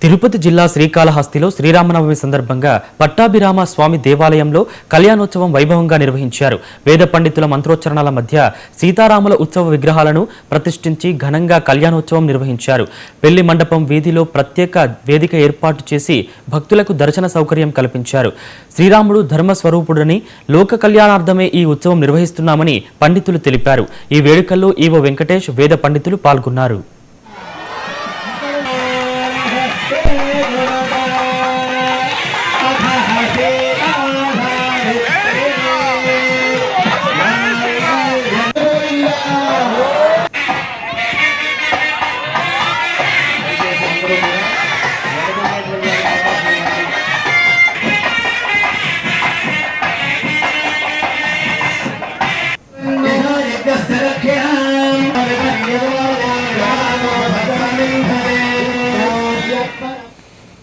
తిరుపతి జిల్లా శ్రీకాళహస్తిలో శ్రీరామనవమి సందర్భంగా పట్టాభిరామ స్వామి దేవాలయంలో కళ్యాణోత్సవం వైభవంగా నిర్వహించారు. వేద పండితుల మంత్రోచ్చరణల మధ్య సీతారాముల ఉత్సవ విగ్రహాలను ప్రతిష్ఠించి ఘనంగా కళ్యాణోత్సవం నిర్వహించారు. పెళ్లి మండపం వీధిలో ప్రత్యేక వేదిక ఏర్పాటు చేసి భక్తులకు దర్శన సౌకర్యం కల్పించారు. శ్రీరాముడు ధర్మస్వరూపుడని లోక కళ్యాణార్థమే ఈ ఉత్సవం నిర్వహిస్తున్నామని పండితులు తెలిపారు. ఈ వేడుకల్లో ఈవో వెంకటేష్, వేద పండితులు పాల్గొన్నారు.